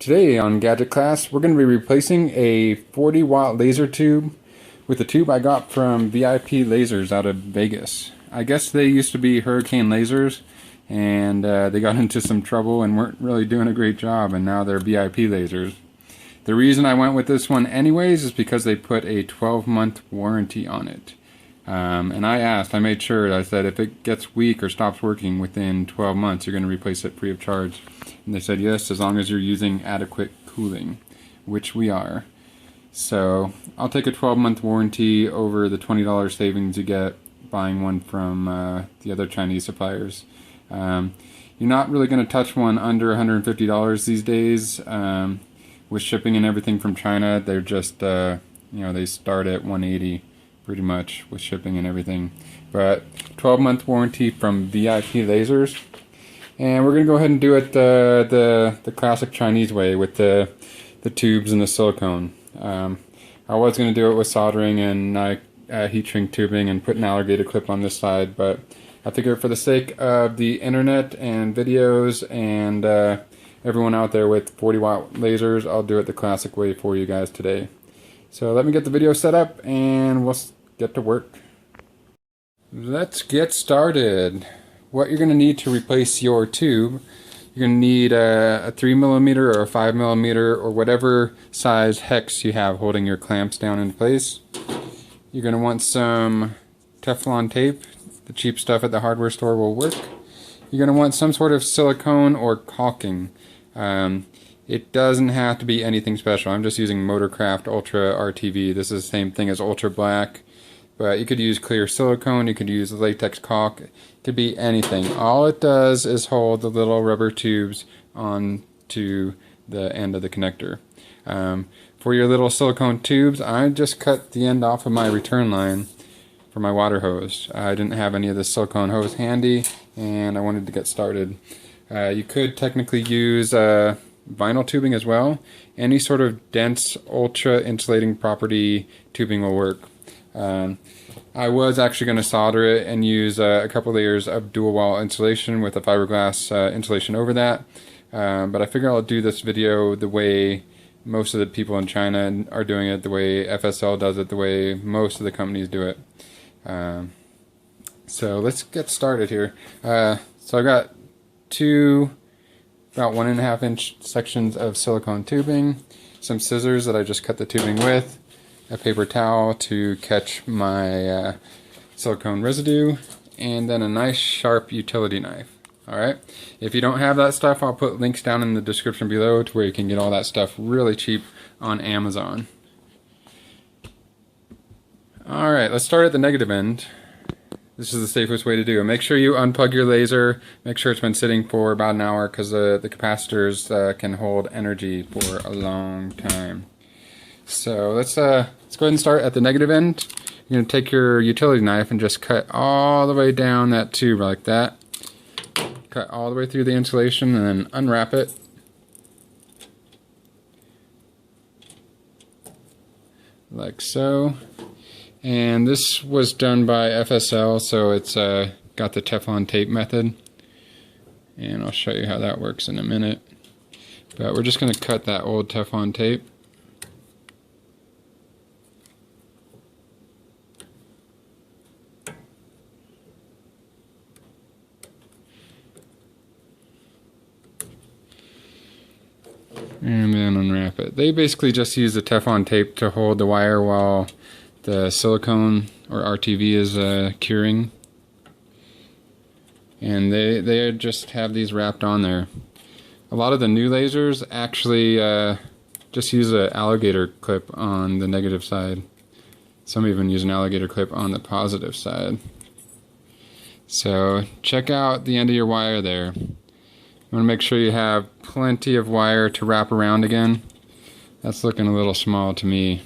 Today on Gadget Class, we're going to be replacing a 40-watt laser tube with a tube I got from VIPLaser out of Vegas. I guess they used to be Hurricane Lasers, and they got into some trouble and weren't really doing a great job, and now they're VIPLasers. The reason I went with this one anyways is because they put a 12-month warranty on it. And I made sure, I said, if it gets weak or stops working within 12 months, you're going to replace it free of charge. And they said yes, as long as you're using adequate cooling, which we are. So I'll take a 12-month warranty over the $20 savings you get buying one from the other Chinese suppliers. You're not really going to touch one under $150 these days. With shipping and everything from China, they're just, they start at $180 pretty much with shipping and everything. But 12-month warranty from VIPLasers. And we're going to go ahead and do it the classic Chinese way with the tubes and the silicone. I was going to do it with soldering and heat shrink tubing and put an alligator clip on this side, but I figured for the sake of the internet and videos and everyone out there with 40-watt lasers, I'll do it the classic way for you guys today. So let me get the video set up and we'll get to work. Let's get started. What you're going to need to replace your tube, you're going to need a 3mm or a 5mm or whatever size hex you have holding your clamps down in place. You're going to want some Teflon tape. The cheap stuff at the hardware store will work. You're going to want some sort of silicone or caulking. It doesn't have to be anything special. I'm just using Motorcraft Ultra RTV. This is the same thing as Ultra Black, but you could use clear silicone, you could use latex caulk, it could be anything. All it does is hold the little rubber tubes onto the end of the connector. For your little silicone tubes, I just cut the end off of my return line for my water hose. I didn't have any of the silicone hose handy, and I wanted to get started. You could technically use vinyl tubing as well. Any sort of dense, ultra insulating property tubing will work. I was actually going to solder it and use a couple layers of dual wall insulation with a fiberglass insulation over that. But I figure I'll do this video the way most of the people in China are doing it, the way FSL does it, the way most of the companies do it. So let's get started here. So I got two about 1.5 inch sections of silicone tubing, some scissors that I just cut the tubing with, a paper towel to catch my silicone residue, and then a nice sharp utility knife. Alright, if you don't have that stuff, I'll put links down in the description below to where you can get all that stuff really cheap on Amazon. Alright, let's start at the negative end. This is the safest way to do it. Make sure you unplug your laser. Make sure it's been sitting for about an hour because the capacitors can hold energy for a long time. So let's go ahead and start at the negative end. You're going to take your utility knife and just cut all the way down that tube like that. Cut all the way through the insulation and then unwrap it. Like so. And this was done by FSL, so it's got the Teflon tape method. And I'll show you how that works in a minute. But we're just going to cut that old Teflon tape. And then unwrap it. They basically just use the Teflon tape to hold the wire while the silicone or RTV is curing, and they just have these wrapped on there. A lot of the new lasers actually just use an alligator clip on the negative side. Some even use an alligator clip on the positive side. So check out the end of your wire there. You want to make sure you have plenty of wire to wrap around again. That's looking a little small to me.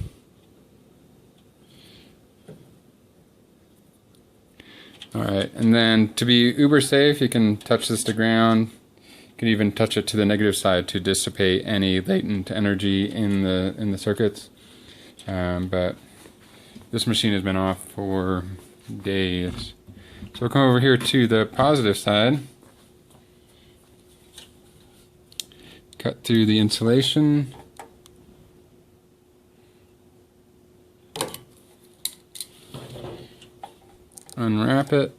Alright, and then to be uber safe, you can touch this to ground. You can even touch it to the negative side to dissipate any latent energy in the circuits. But this machine has been off for days. So we'll come over here to the positive side. cut through the insulation. Unwrap it.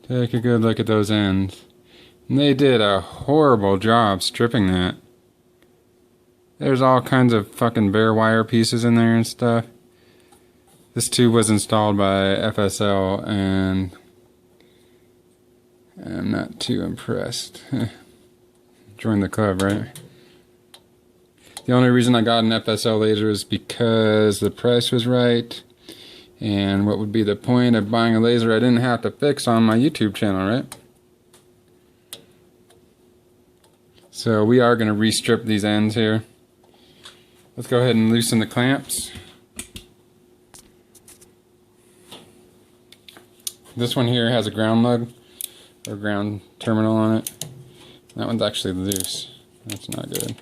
Take a good look at those ends. And they did a horrible job stripping that. There's all kinds of fucking bare wire pieces in there and stuff. This tube was installed by FSL and I'm not too impressed. Join the club, right? The only reason I got an FSL laser is because the price was right. And what would be the point of buying a laser I didn't have to fix on my YouTube channel, right? So we are going to restrip these ends here. Let's go ahead and loosen the clamps. This one here has a ground lug or ground terminal on it. That one's actually loose. That's not good.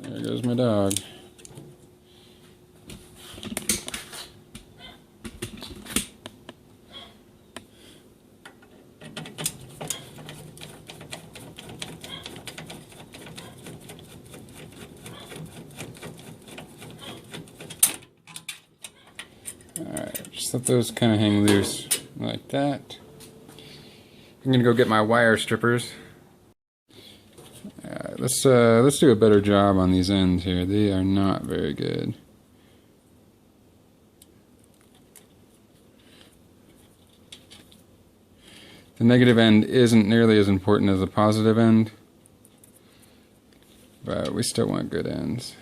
There goes my dog. Alright, just let those kind of hang loose like that. I'm gonna go get my wire strippers. Let's do a better job on these ends here. They are not very good. The negative end isn't nearly as important as the positive end, but we still want good ends.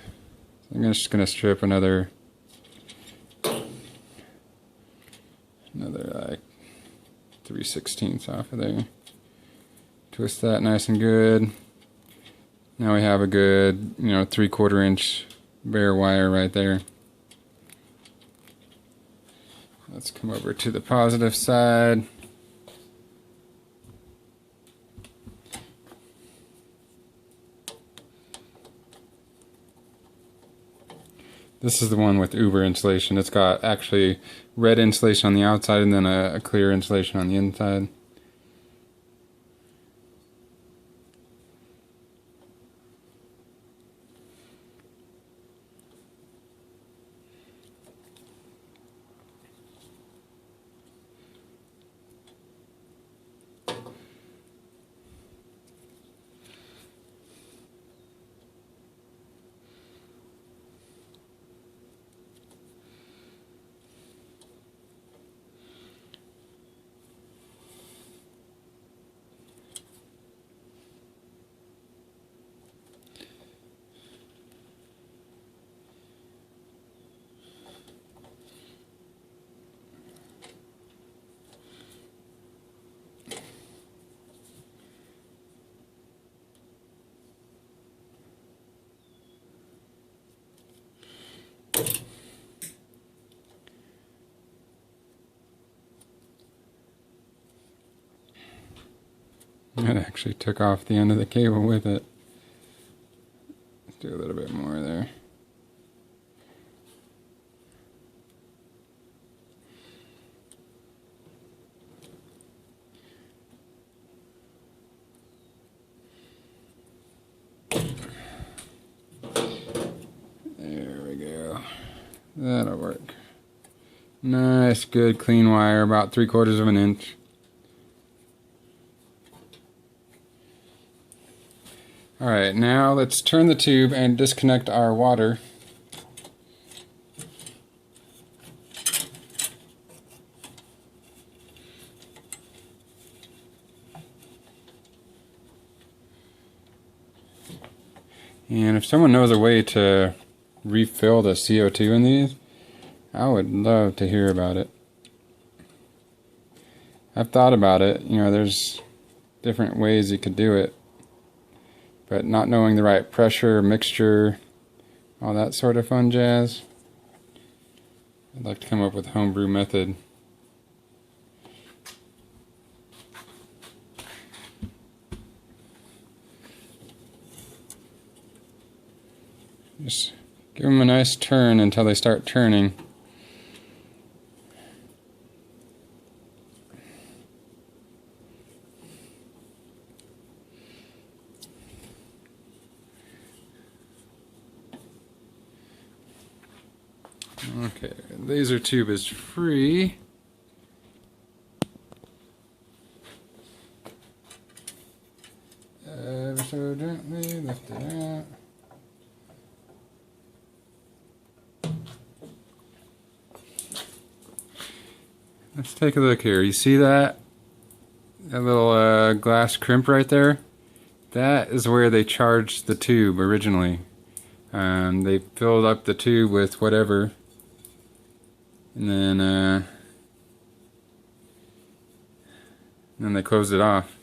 So I'm just going to strip another like 3/16 off of there. Twist that nice and good. Now we have a good, 3/4 inch bare wire right there. Let's come over to the positive side. This is the one with Uber insulation. It's got actually red insulation on the outside and then a clear insulation on the inside. It actually took off the end of the cable with it. Let's do a little bit more there. There we go. That'll work. Nice, good, clean wire, about 3/4 of an inch. Alright, now let's turn the tube and disconnect our water. And if someone knows a way to refill the CO2 in these, I would love to hear about it. I've thought about it, you know, there's different ways you could do it, but not knowing the right pressure, mixture, all that sort of fun jazz, I'd like to come up with a homebrew method. Just give them a nice turn until they start turning. Okay, laser tube is free. Ever so gently lift it out. Let's take a look here. You see that? That little glass crimp right there? That is where they charged the tube originally. They filled up the tube with whatever, and then they closed it off.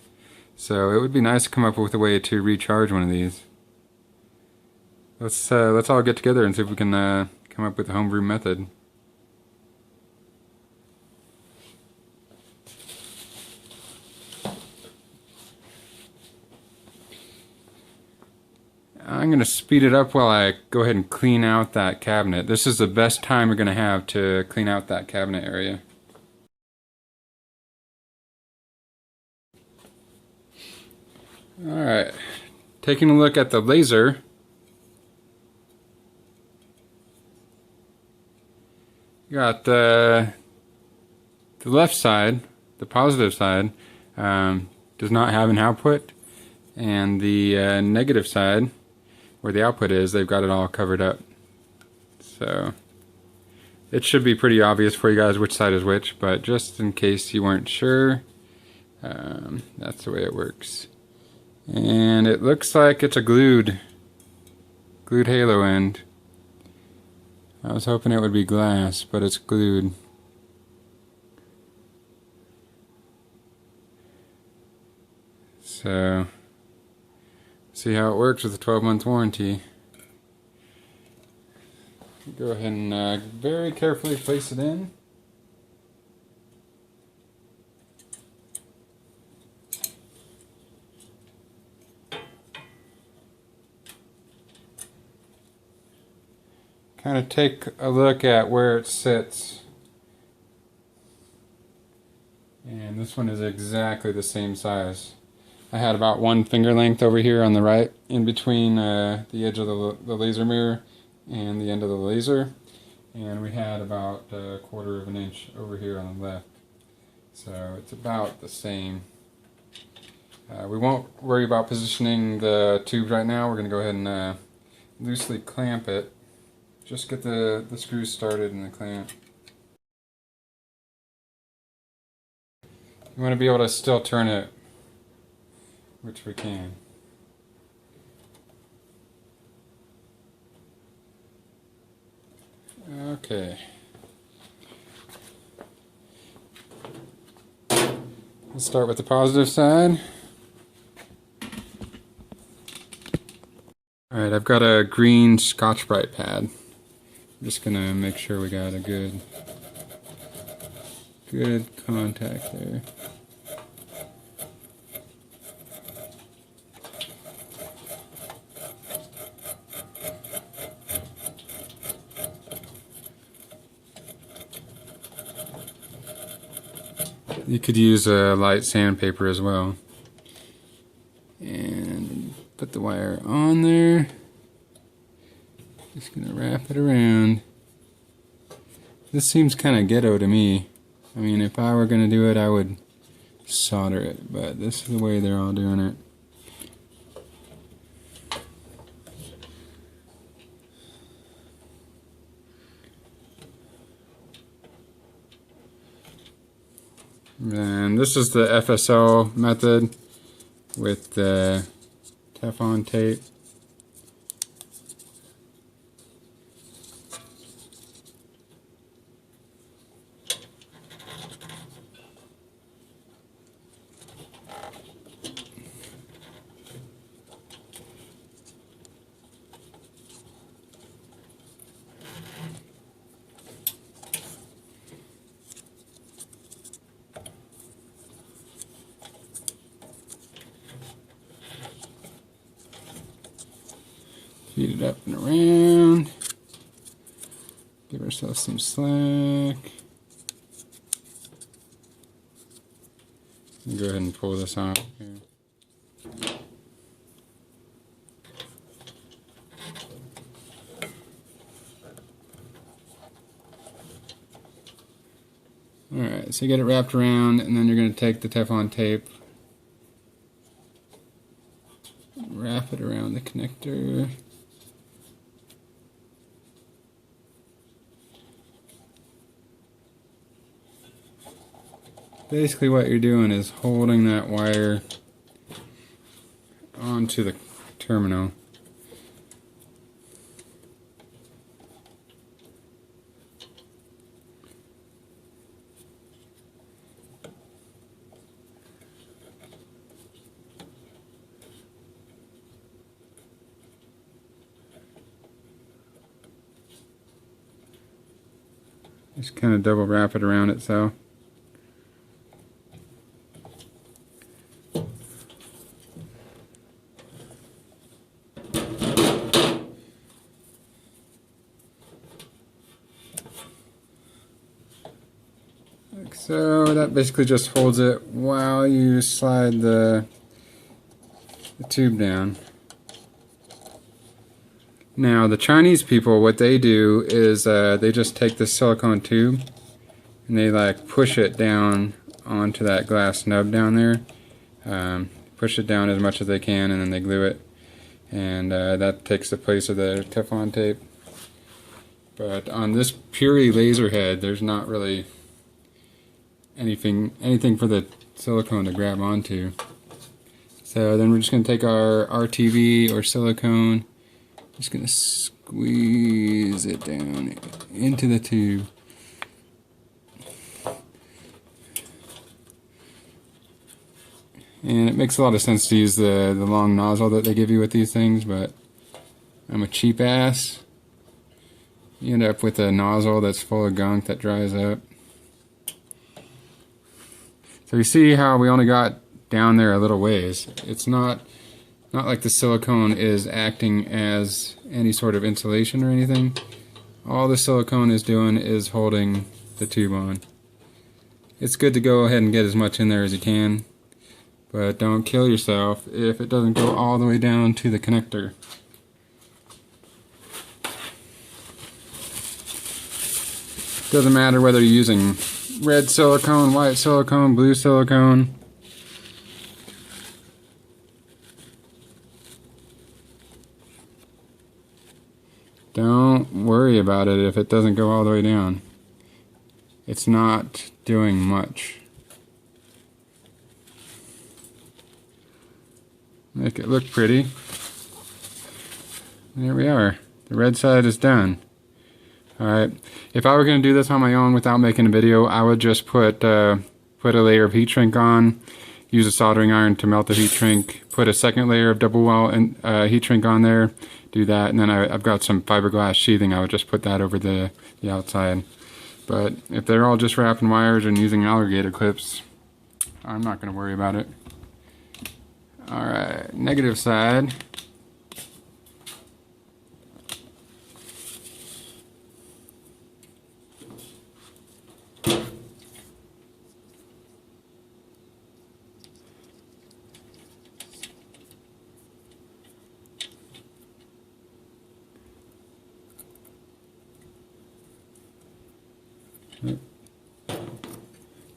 So it would be nice to come up with a way to recharge one of these. Let's all get together and see if we can come up with a homebrew method. I'm going to speed it up while I go ahead and clean out that cabinet. This is the best time we're going to have to clean out that cabinet area. Alright, taking a look at the laser. You got the left side, the positive side, does not have an output, and the negative side, where the output is, they've got it all covered up. So it should be pretty obvious for you guys which side is which, but just in case you weren't sure, that's the way it works. And it looks like it's a glued halo end. I was hoping it would be glass, but it's glued. So see how it works with a 12-month warranty. Go ahead and very carefully place it in. Kind of take a look at where it sits. And this one is exactly the same size. I had about one finger length over here on the right, in between the edge of the laser mirror and the end of the laser, and we had about a quarter of an inch over here on the left. So it's about the same. We won't worry about positioning the tube right now. We're going to go ahead and loosely clamp it. Just get the screws started in the clamp. You want to be able to still turn it, which we can. Okay. Let's start with the positive side. Alright, I've got a green Scotch-Brite pad. I'm just gonna make sure we got a good contact there. You could use a light sandpaper as well. And put the wire on there. Just gonna wrap it around. This seems kind of ghetto to me. I mean, if I were gonna do it, I would solder it, but this is the way they're all doing it. And this is the FSL method with the Teflon tape. Feed it up and around. Give ourselves some slack. Go ahead and pull this out here. Alright, so you get it wrapped around, and then you're going to take the Teflon tape, wrap it around the connector. Basically what you're doing is holding that wire onto the terminal. Just kind of double wrap it around itself. So that basically just holds it while you slide the tube down. Now the Chinese people, what they do is they just take the silicone tube and they like push it down onto that glass nub down there. Push it down as much as they can, and then they glue it, and that takes the place of the Teflon tape. But on this Puri laser head, there's not really anything for the silicone to grab onto. So then we're just going to take our RTV or silicone, just going to squeeze it down into the tube. And it makes a lot of sense to use the long nozzle that they give you with these things, but I'm a cheap ass. You end up with a nozzle that's full of gunk that dries up. So you see how we only got down there a little ways. It's not like the silicone is acting as any sort of insulation or anything. All the silicone is doing is holding the tube on. It's good to go ahead and get as much in there as you can, but don't kill yourself if it doesn't go all the way down to the connector. Doesn't matter whether you're using red silicone, white silicone, blue silicone. Don't worry about it if it doesn't go all the way down. It's not doing much. Make it look pretty. There we are. The red side is done. Alright, if I were going to do this on my own without making a video, I would just put a layer of heat shrink on, use a soldering iron to melt the heat shrink, put a second layer of double wall heat shrink on there, do that, and then I've got some fiberglass sheathing. I would just put that over the outside. But if they're all just wrapping wires and using alligator clips, I'm not going to worry about it. Alright, negative side.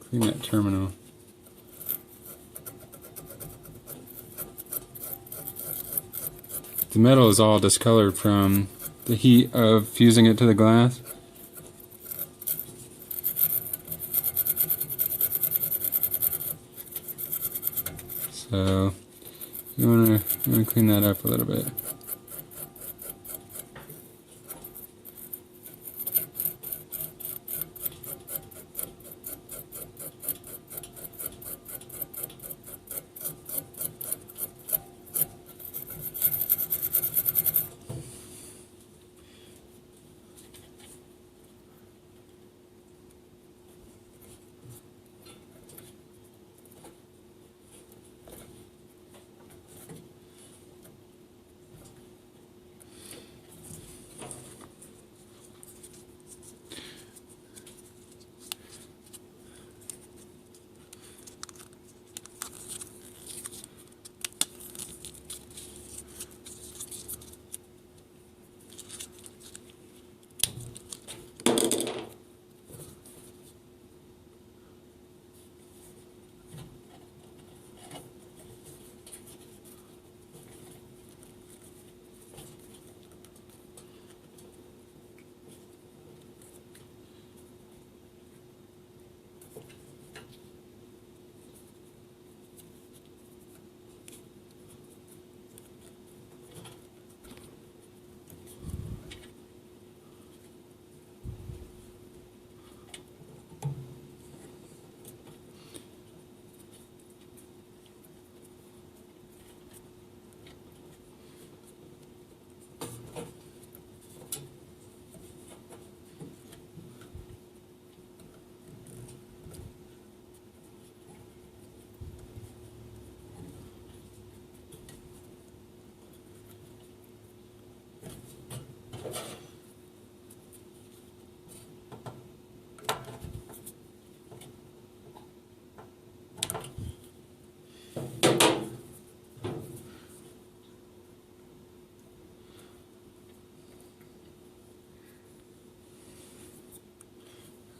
Clean that terminal. The metal is all discolored from the heat of fusing it to the glass. So you wanna clean that up a little bit.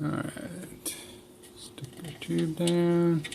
Alright, stick the tube down.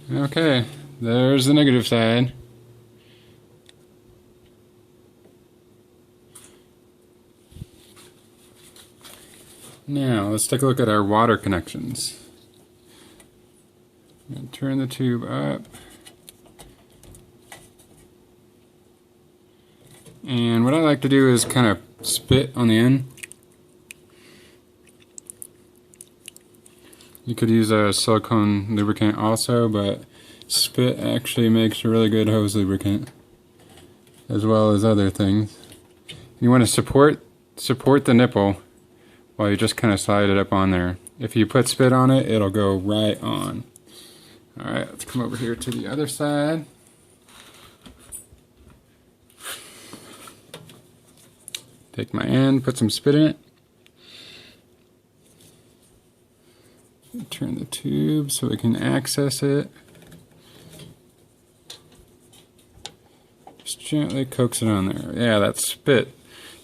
Okay, there's the negative side. Now, let's take a look at our water connections. Turn the tube up. And what I like to do is kind of spit on the end. You could use a silicone lubricant also, but spit actually makes a really good hose lubricant, as well as other things. You want to support the nipple while you just kind of slide it up on there. If you put spit on it, it'll go right on. Alright, let's come over here to the other side. Take my end, put some spit in it. Turn the tube so we can access it. Just gently coax it on there. Yeah, that's spit.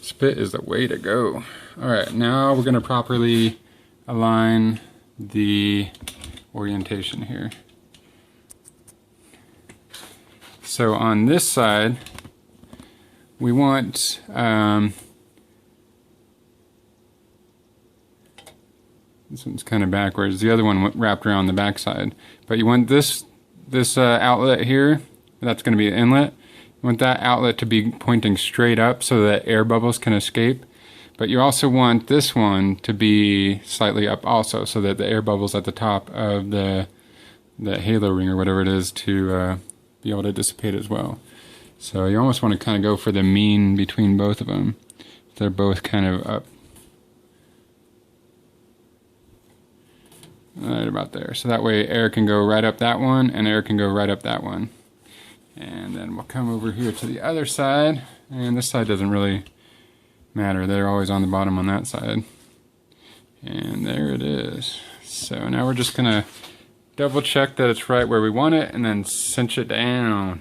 Spit is the way to go. Alright, now we're going to properly align the orientation here. So on this side, we want this one's kind of backwards. The other one wrapped around the back side. But you want this outlet here. That's going to be an inlet. You want that outlet to be pointing straight up so that air bubbles can escape. But you also want this one to be slightly up also, so that the air bubbles at the top of the halo ring or whatever it is to be able to dissipate as well. So you almost want to kind of go for the mean between both of them. They're both kind of up. Right about there. So that way air can go right up that one and air can go right up that one. And then we'll come over here to the other side, and this side doesn't really matter. They're always on the bottom on that side. And there it is. So now we're just gonna double check that it's right where we want it and then cinch it down.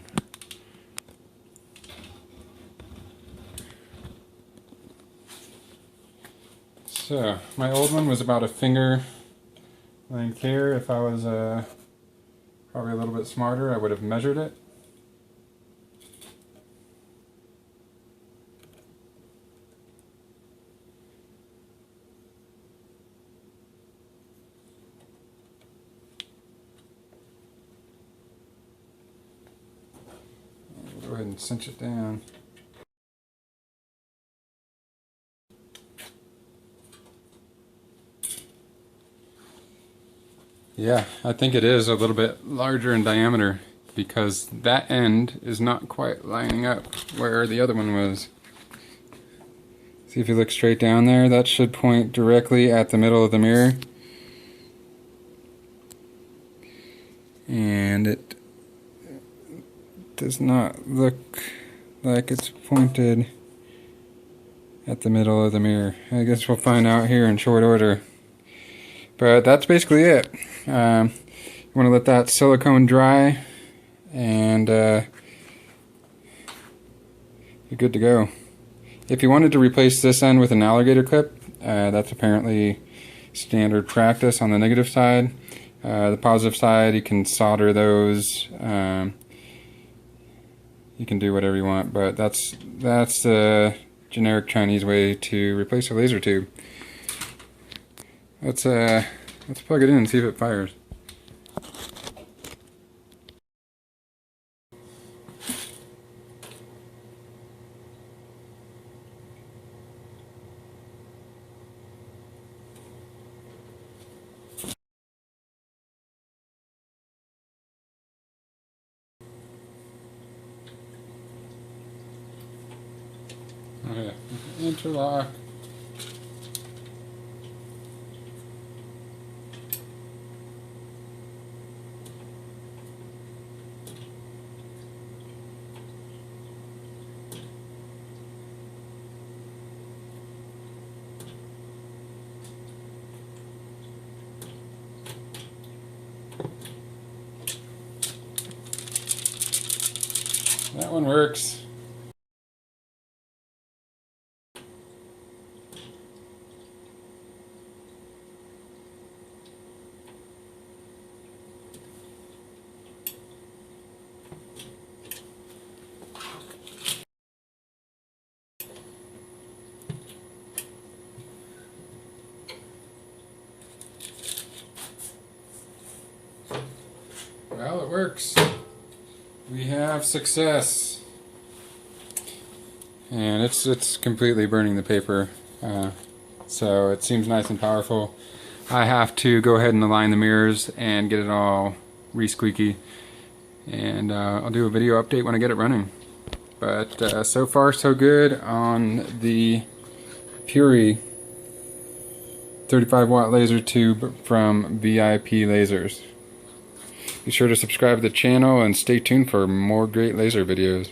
So my old one was about a finger length here. If I was probably a little bit smarter, I would have measured it. Go ahead and cinch it down. Yeah, I think it is a little bit larger in diameter because that end is not quite lining up where the other one was. See, if you look straight down there, that should point directly at the middle of the mirror. And it does not look like it's pointed at the middle of the mirror. I guess we'll find out here in short order. But that's basically it. You want to let that silicone dry and you're good to go. If you wanted to replace this end with an alligator clip, that's apparently standard practice on the negative side. The positive side, you can solder those. You can do whatever you want, but that's the generic Chinese way to replace a laser tube. Let's plug it in and see if it fires. Oh yeah, interlock. That one works. Well, it works. We have success. And it's completely burning the paper. So it seems nice and powerful. I have to go ahead and align the mirrors and get it all re-squeaky. And I'll do a video update when I get it running. But so far so good on the Puri 35-watt laser tube from VIPLaser. Be sure to subscribe to the channel and stay tuned for more great laser videos.